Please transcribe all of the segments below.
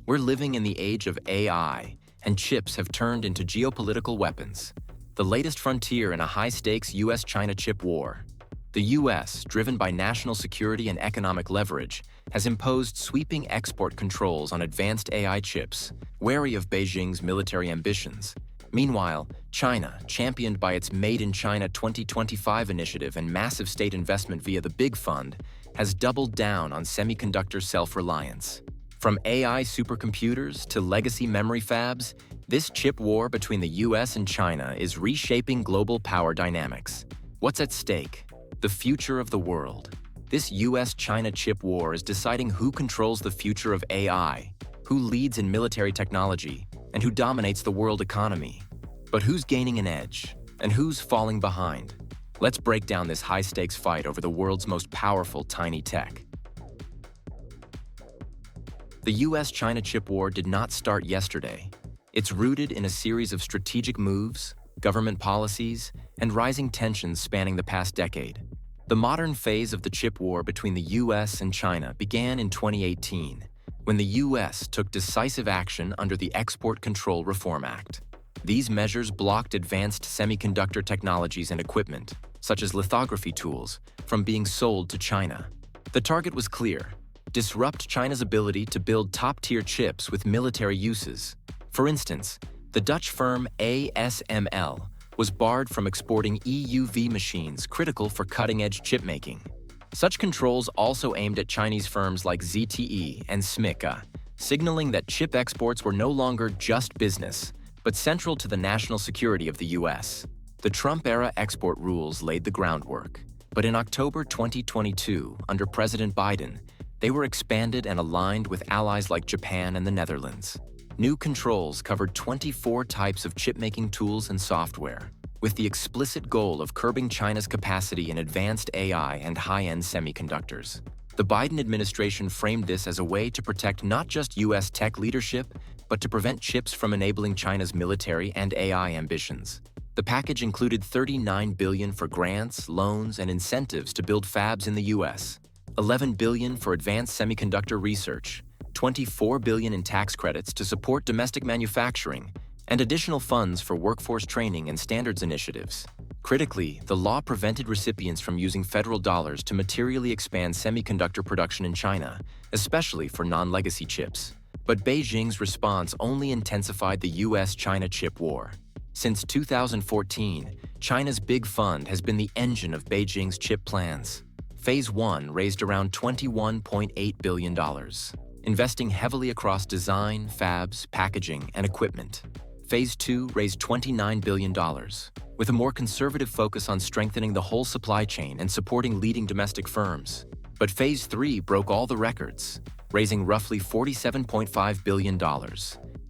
We're living in the age of AI, and chips have turned into geopolitical weapons. The latest frontier in a high-stakes US-China chip war. The US, driven by national security and economic leverage, has imposed sweeping export controls on advanced AI chips, wary of Beijing's military ambitions. Meanwhile, China, championed by its Made in China 2025 initiative and massive state investment via the Big Fund, has doubled down on semiconductor self-reliance. From AI supercomputers to legacy memory fabs, this chip war between the US and China is reshaping global power dynamics. What's at stake? The future of the world. This US-China chip war is deciding who controls the future of AI, who leads in military technology, and who dominates the world economy. But who's gaining an edge, and who's falling behind? Let's break down this high-stakes fight over the world's most powerful tiny tech. The US-China chip war did not start yesterday. It's rooted in a series of strategic moves, government policies, and rising tensions spanning the past decade. The modern phase of the chip war between the US and China began in 2018, when the US took decisive action under the Export Control Reform Act. These measures blocked advanced semiconductor technologies and equipment, such as lithography tools, from being sold to China. The target was clear: disrupt China's ability to build top-tier chips with military uses. For instance, the Dutch firm ASML was barred from exporting EUV machines critical for cutting-edge chip making. Such controls also aimed at Chinese firms like ZTE and SMIC, signaling that chip exports were no longer just business, but central to the national security of the US. The Trump-era export rules laid the groundwork, but in October 2022, under President Biden, they were expanded and aligned with allies like Japan and the Netherlands. New controls covered 24 types of chip-making tools and software, with the explicit goal of curbing China's capacity in advanced AI and high-end semiconductors. The Biden administration framed this as a way to protect not just US tech leadership, but to prevent chips from enabling China's military and AI ambitions. The package included $39 billion for grants, loans, and incentives to build fabs in the US, $11 billion for advanced semiconductor research, $24 billion in tax credits to support domestic manufacturing, and additional funds for workforce training and standards initiatives. Critically, the law prevented recipients from using federal dollars to materially expand semiconductor production in China, especially for non-legacy chips. But Beijing's response only intensified the US-China chip war. Since 2014, China's Big Fund has been the engine of Beijing's chip plans. Phase 1 raised around $21.8 billion, investing heavily across design, fabs, packaging, and equipment. Phase 2 raised $29 billion, with a more conservative focus on strengthening the whole supply chain and supporting leading domestic firms. But Phase 3 broke all the records, raising roughly $47.5 billion,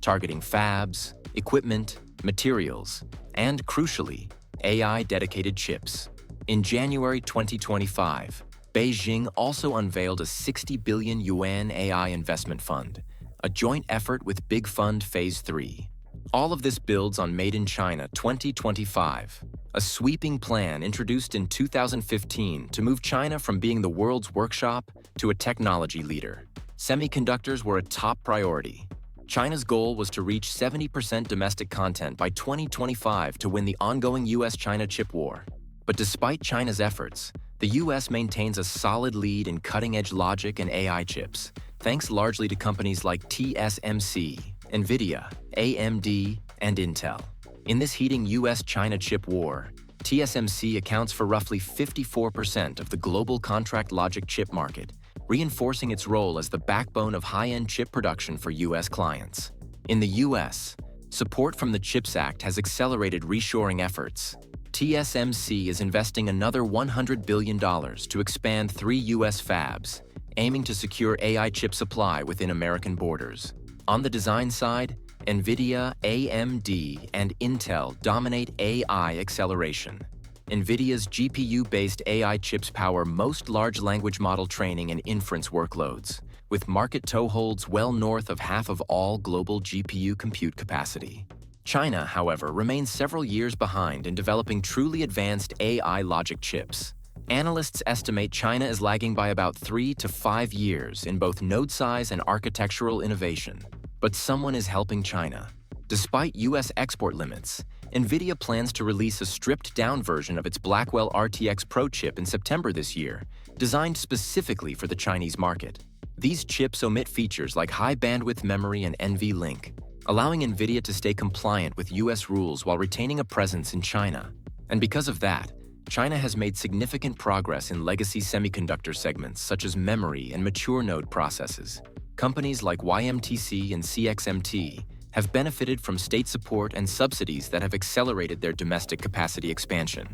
targeting fabs, equipment, materials, and, crucially, AI-dedicated chips. In January 2025, Beijing also unveiled a 60 billion yuan AI investment fund, a joint effort with Big Fund Phase 3. All of this builds on Made in China 2025, a sweeping plan introduced in 2015 to move China from being the world's workshop to a technology leader. Semiconductors were a top priority. China's goal was to reach 70% domestic content by 2025 to win the ongoing US-China chip war. But despite China's efforts, the US maintains a solid lead in cutting-edge logic and AI chips, thanks largely to companies like TSMC, NVIDIA, AMD, and Intel. In this heating US-China chip war, TSMC accounts for roughly 54% of the global contract logic chip market, reinforcing its role as the backbone of high-end chip production for US clients. In the US, support from the CHIPS Act has accelerated reshoring efforts. TSMC is investing another $100 billion to expand 3 US fabs, aiming to secure AI chip supply within American borders. On the design side, NVIDIA, AMD, and Intel dominate AI acceleration. NVIDIA's GPU-based AI chips power most large language model training and inference workloads, with market toeholds well north of half of all global GPU compute capacity. China, however, remains several years behind in developing truly advanced AI logic chips. Analysts estimate China is lagging by about 3 to 5 years in both node size and architectural innovation. But someone is helping China. Despite US export limits, NVIDIA plans to release a stripped-down version of its Blackwell RTX Pro chip in September this year, designed specifically for the Chinese market. These chips omit features like high-bandwidth memory and NVLink, allowing NVIDIA to stay compliant with US rules while retaining a presence in China. And because of that, China has made significant progress in legacy semiconductor segments such as memory and mature node processes. Companies like YMTC and CXMT have benefited from state support and subsidies that have accelerated their domestic capacity expansion.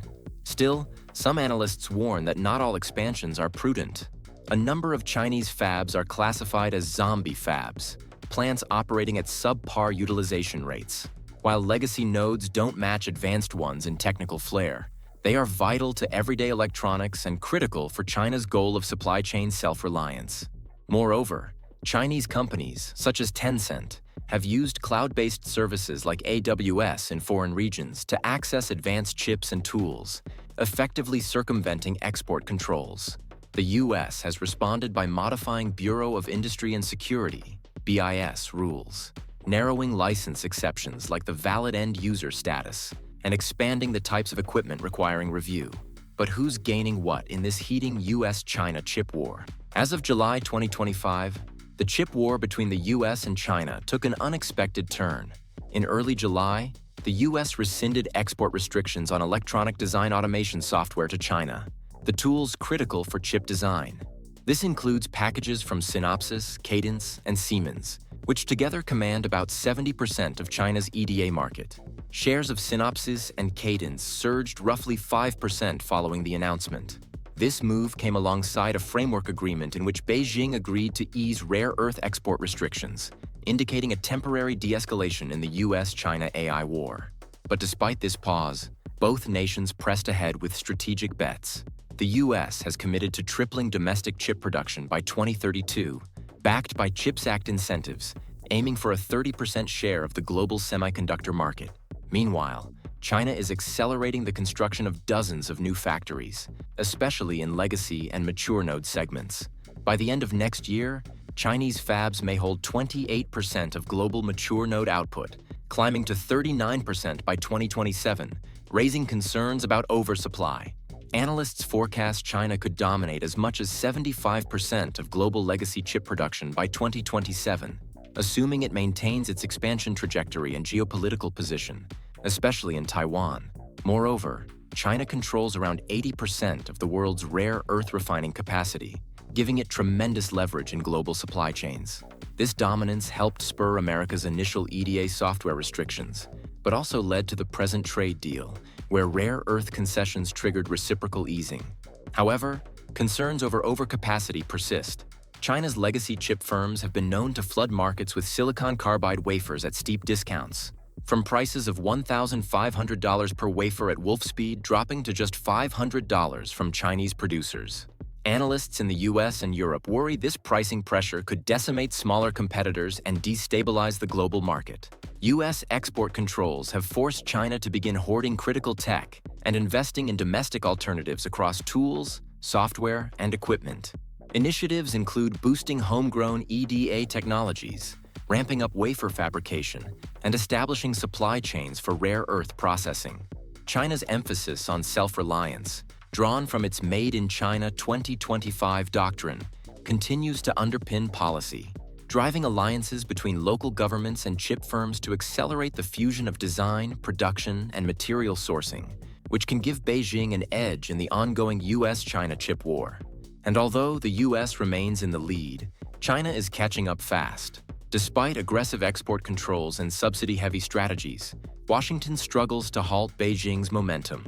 Still, some analysts warn that not all expansions are prudent. A number of Chinese fabs are classified as zombie fabs, plants operating at subpar utilization rates. While legacy nodes don't match advanced ones in technical flair, they are vital to everyday electronics and critical for China's goal of supply chain self-reliance. Moreover, Chinese companies, such as Tencent, have used cloud-based services like AWS in foreign regions to access advanced chips and tools, effectively circumventing export controls. The US has responded by modifying Bureau of Industry and Security (BIS) rules, narrowing license exceptions like the valid end-user status, and expanding the types of equipment requiring review. But who's gaining what in this heating US-China chip war? As of July 2025, the chip war between the US and China took an unexpected turn. In early July, the US rescinded export restrictions on electronic design automation software to China, the tools critical for chip design. This includes packages from Synopsys, Cadence, and Siemens, which together command about 70% of China's EDA market. Shares of Synopsys and Cadence surged roughly 5% following the announcement. This move came alongside a framework agreement in which Beijing agreed to ease rare earth export restrictions, indicating a temporary de-escalation in the US-China AI war. But despite this pause, both nations pressed ahead with strategic bets. The US has committed to tripling domestic chip production by 2032, backed by CHIPS Act incentives, aiming for a 30% share of the global semiconductor market. Meanwhile, China is accelerating the construction of dozens of new factories, especially in legacy and mature node segments. By the end of next year, Chinese fabs may hold 28% of global mature node output, climbing to 39% by 2027, raising concerns about oversupply. Analysts forecast China could dominate as much as 75% of global legacy chip production by 2027, assuming it maintains its expansion trajectory and geopolitical position, especially in Taiwan. Moreover, China controls around 80% of the world's rare earth refining capacity, giving it tremendous leverage in global supply chains. This dominance helped spur America's initial EDA software restrictions, but also led to the present trade deal, where rare earth concessions triggered reciprocal easing. However, concerns over overcapacity persist. China's legacy chip firms have been known to flood markets with silicon carbide wafers at steep discounts, from prices of $1,500 per wafer at Wolfspeed dropping to just $500 from Chinese producers. Analysts in the US and Europe worry this pricing pressure could decimate smaller competitors and destabilize the global market. US export controls have forced China to begin hoarding critical tech and investing in domestic alternatives across tools, software, and equipment. Initiatives include boosting homegrown EDA technologies, ramping up wafer fabrication, and establishing supply chains for rare earth processing. China's emphasis on self-reliance, drawn from its Made in China 2025 doctrine, continues to underpin policy, driving alliances between local governments and chip firms to accelerate the fusion of design, production, and material sourcing, which can give Beijing an edge in the ongoing US-China chip war. And although the US remains in the lead, China is catching up fast. Despite aggressive export controls and subsidy-heavy strategies, Washington struggles to halt Beijing's momentum.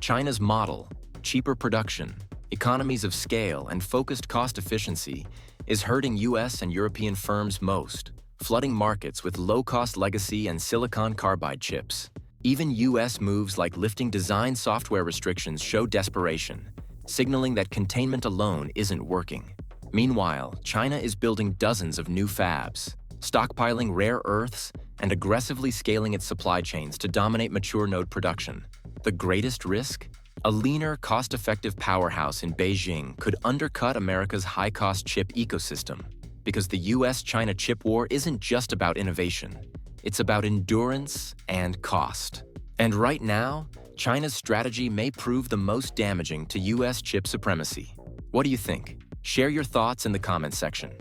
China's model, cheaper production, economies of scale, and focused cost efficiency is hurting US and European firms most, flooding markets with low-cost legacy and silicon carbide chips. Even US moves like lifting design software restrictions show desperation, signaling that containment alone isn't working. Meanwhile, China is building dozens of new fabs, stockpiling rare earths, and aggressively scaling its supply chains to dominate mature node production. The greatest risk? A leaner, cost-effective powerhouse in Beijing could undercut America's high-cost chip ecosystem. because the US-China chip war isn't just about innovation. It's about endurance and cost. And right now, China's strategy may prove the most damaging to US chip supremacy. What do you think? Share your thoughts in the comments section.